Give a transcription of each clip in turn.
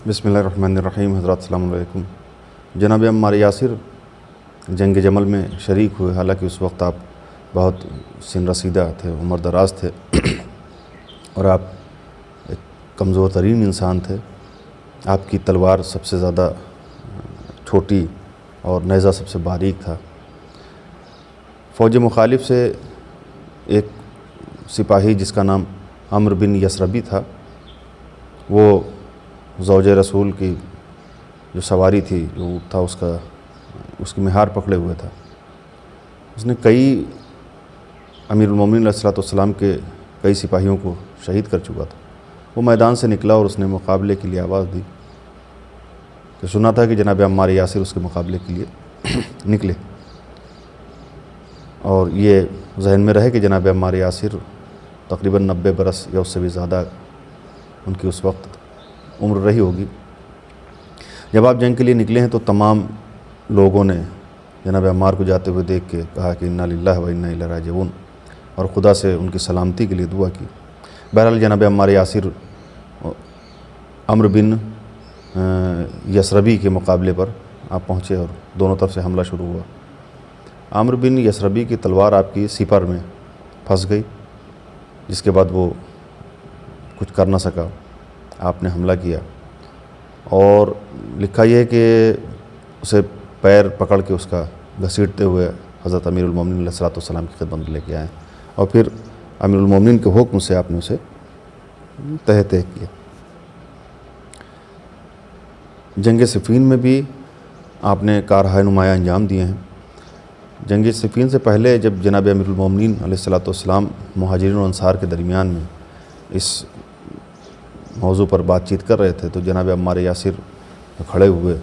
بسم اللہ الرحمن الرحیم۔ حضرات السلام علیکم۔ جناب عمار یاسر جنگ جمل میں شریک ہوئے، حالانکہ اس وقت آپ بہت سن رسیدہ تھے، عمر دراز تھے اور آپ ایک کمزور ترین انسان تھے۔ آپ کی تلوار سب سے زیادہ چھوٹی اور نیزہ سب سے باریک تھا۔ فوج مخالف سے ایک سپاہی جس کا نام عمرو بن یثربی تھا، وہ زوج رسول کی جو سواری تھی، جو اونٹ تھا، اس کی مہار پکڑے ہوئے تھا۔ اس نے کئی امیر المومنین علیہ السلام کے کئی سپاہیوں کو شہید کر چکا تھا۔ وہ میدان سے نکلا اور اس نے مقابلے کے لیے آواز دی کہ سنا تھا کہ جناب عمار یاسر اس کے مقابلے کے لیے نکلے، اور یہ ذہن میں رہے کہ جناب عمار یاسر تقریباً 90 برس یا اس سے بھی زیادہ ان کی اس وقت عمر رہی ہوگی۔ جب آپ جنگ کے لیے نکلے ہیں تو تمام لوگوں نے جناب عمار کو جاتے ہوئے دیکھ کے کہا کہ انا للہ و انا الیہ راجعون، اور خدا سے ان کی سلامتی کے لیے دعا کی۔ بہرحال جناب عمار یاسر عمرو بن یثربی کے مقابلے پر آپ پہنچے اور دونوں طرف سے حملہ شروع ہوا۔ عمرو بن یثربی کی تلوار آپ کی سپر میں پھنس گئی، جس کے بعد وہ کچھ کر نہ سکا۔ آپ نے حملہ کیا اور لکھا یہ کہ اسے پیر پکڑ کے اس کا گھسیٹتے ہوئے حضرت امیر المومنین علیہ السلام کی خدمت میں لے کے آئے، اور پھر امیر المومنین کے حکم سے آپ نے اسے تہ کیا۔ جنگ صفین میں بھی آپ نے کارہائے نمایاں انجام دیے ہیں۔ جنگ صفین سے پہلے جب جناب امیر المومنین علیہ السلام مہاجرین و انصار کے درمیان میں اس موضوع پر بات چیت کر رہے تھے تو جناب عمار یاسر کھڑے ہوئے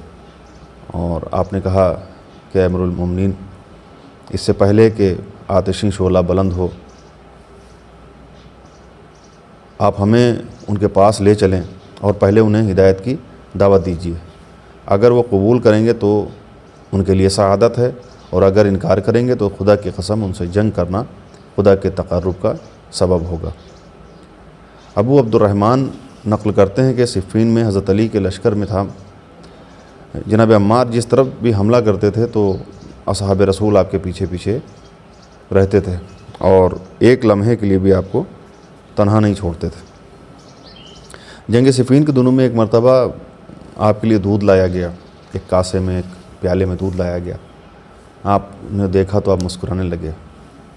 اور آپ نے کہا کہ امیر المومنین، اس سے پہلے کہ آتشیں شعلہ بلند ہو، آپ ہمیں ان کے پاس لے چلیں اور پہلے انہیں ہدایت کی دعوت دیجیے۔ اگر وہ قبول کریں گے تو ان کے لیے سعادت ہے، اور اگر انکار کریں گے تو خدا کی قسم ان سے جنگ کرنا خدا کے تقرب کا سبب ہوگا۔ ابو عبد الرحمن نقل کرتے ہیں کہ صفین میں حضرت علی کے لشکر میں تھا۔ جناب عمار جس طرف بھی حملہ کرتے تھے تو اصحاب رسول آپ کے پیچھے پیچھے رہتے تھے اور ایک لمحے کے لیے بھی آپ کو تنہا نہیں چھوڑتے تھے۔ جنگ صفین کے دنوں میں ایک مرتبہ آپ کے لیے دودھ لایا گیا، ایک کاسے میں، ایک پیالے میں دودھ لایا گیا۔ آپ نے دیکھا تو آپ مسکرانے لگے۔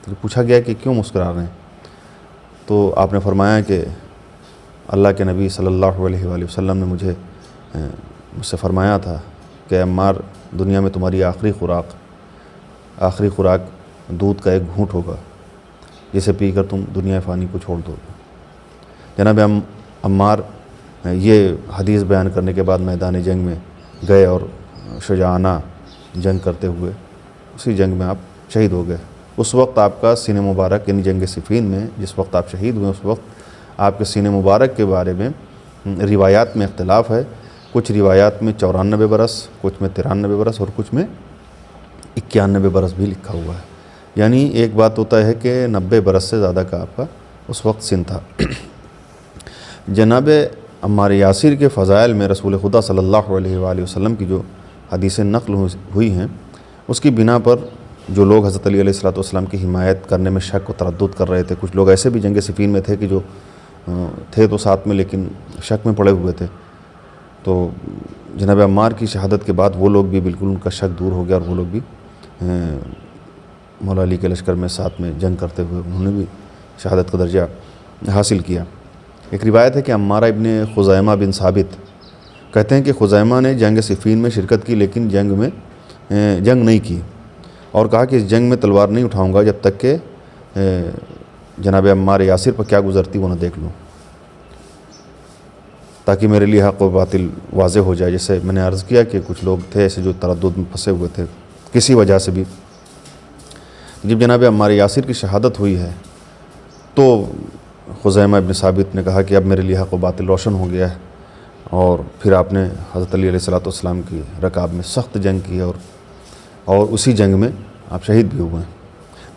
تو پوچھا گیا کہ کیوں مسکرا رہے ہیں؟ تو آپ نے فرمایا کہ اللہ کے نبی صلی اللہ علیہ وآلہ وسلم نے مجھ سے فرمایا تھا کہ عمار، دنیا میں تمہاری آخری خوراک دودھ کا ایک گھونٹ ہوگا، جسے پی کر تم دنیا فانی کو چھوڑ دو گے۔ جناب عمار یہ حدیث بیان کرنے کے بعد میدان جنگ میں گئے اور شجاعانہ جنگ کرتے ہوئے اسی جنگ میں آپ شہید ہو گئے۔ اس وقت آپ کا سینہ مبارک، یعنی جنگ صفین میں جس وقت آپ شہید ہوئے، اس وقت آپ کے سینہ مبارک کے بارے میں روایات میں اختلاف ہے۔ کچھ روایات میں 94 برس، کچھ میں 93 برس اور کچھ میں 91 برس بھی لکھا ہوا ہے۔ یعنی ایک بات ہوتا ہے کہ 90 برس سے زیادہ کا آپ کا اس وقت سن تھا۔ جناب عمار یاسر کے فضائل میں رسول خدا صلی اللہ علیہ وآلہ وسلم کی جو حدیثیں نقل ہوئی ہیں، اس کی بنا پر جو لوگ حضرت علی علیہ السلام کی حمایت کرنے میں شک و تردد کر رہے تھے، کچھ لوگ ایسے بھی جنگ صفین میں تھے کہ جو تھے تو ساتھ میں لیکن شک میں پڑے ہوئے تھے، تو جناب عمار کی شہادت کے بعد وہ لوگ بھی بالکل ان کا شک دور ہو گیا، اور وہ لوگ بھی مولا علی کے لشکر میں ساتھ میں جنگ کرتے ہوئے انہوں نے بھی شہادت کا درجہ حاصل کیا۔ ایک روایت ہے کہ عمار ابن خزیمہ بن ثابت کہتے ہیں کہ خزیمہ نے جنگ صفین میں شرکت کی لیکن جنگ نہیں کی، اور کہا کہ اس جنگ میں تلوار نہیں اٹھاؤں گا جب تک کہ جناب عمار یاسر پر کیا گزرتی وہ نہ دیکھ لوں، تاکہ میرے لیے حق و باطل واضح ہو جائے۔ جیسے میں نے عرض کیا کہ کچھ لوگ تھے ایسے جو تردد میں پھنسے ہوئے تھے کسی وجہ سے بھی۔ جب جناب عمار یاسر کی شہادت ہوئی ہے تو خزیمہ ابن ثابت نے کہا کہ اب میرے لیے حق و باطل روشن ہو گیا ہے، اور پھر آپ نے حضرت علی علیہ السلام کی رکاب میں سخت جنگ کی اور اسی جنگ میں آپ شہید بھی ہوئے ہیں۔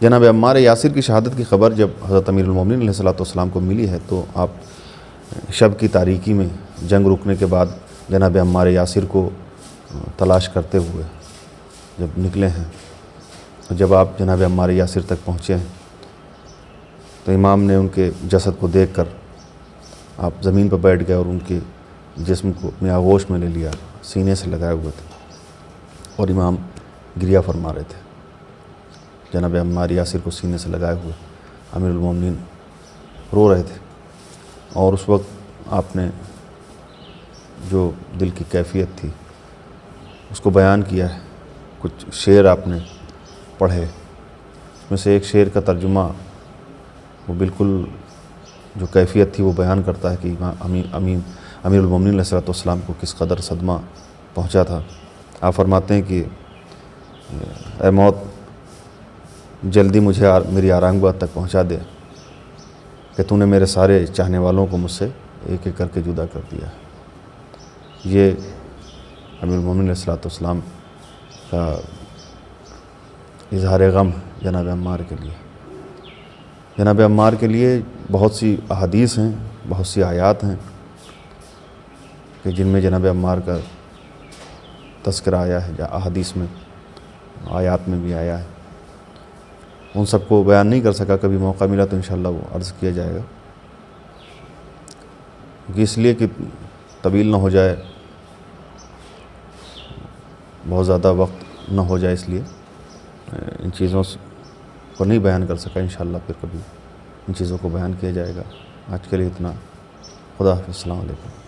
جناب عمار یاسر کی شہادت کی خبر جب حضرت امیر المومنین علیہ السلام کو ملی ہے تو آپ شب کی تاریکی میں جنگ رکنے کے بعد جناب عمار یاسر کو تلاش کرتے ہوئے جب نکلے ہیں، جب آپ جناب عمار یاسر تک پہنچے ہیں تو امام نے ان کے جسد کو دیکھ کر آپ زمین پر بیٹھ گئے اور ان کے جسم کو اپنے آغوش میں لے لیا، سینے سے لگائے ہوئے تھے اور امام گریہ فرما رہے تھے۔ جناب عمار یاسر کو سینے سے لگائے ہوئے امیر المومنین رو رہے تھے، اور اس وقت آپ نے جو دل کی کیفیت تھی اس کو بیان کیا ہے۔ کچھ شعر آپ نے پڑھے، اس میں سے ایک شعر کا ترجمہ وہ بالکل جو کیفیت تھی وہ بیان کرتا ہے کہ امیر المومنین علیہ السلام کو کس قدر صدمہ پہنچا تھا۔ آپ فرماتے ہیں کہ اے موت، جلدی مجھے میری آرامگاہ تک پہنچا دے کہ تو نے میرے سارے چاہنے والوں کو مجھ سے ایک ایک کر کے جدا کر دیا۔ یہ امیر المومنین علیہ السلام کا اظہار غم جناب عمار کے لیے۔ جناب عمار کے لیے بہت سی احادیث ہیں، بہت سی آیات ہیں کہ جن میں جناب عمار کا تذکرہ آیا ہے، یا احادیث میں، آیات میں بھی آیا ہے۔ ان سب کو بیان نہیں کر سکا، کبھی موقع ملا تو انشاءاللہ وہ عرض کیا جائے گا، کہ اس لیے کہ طویل نہ ہو جائے، بہت زیادہ وقت نہ ہو جائے، اس لیے ان چیزوں کو نہیں بیان کر سکا۔ انشاءاللہ پھر کبھی ان چیزوں کو بیان کیا جائے گا۔ آج کے لیے اتنا۔ خدا حافظ، السلام علیکم۔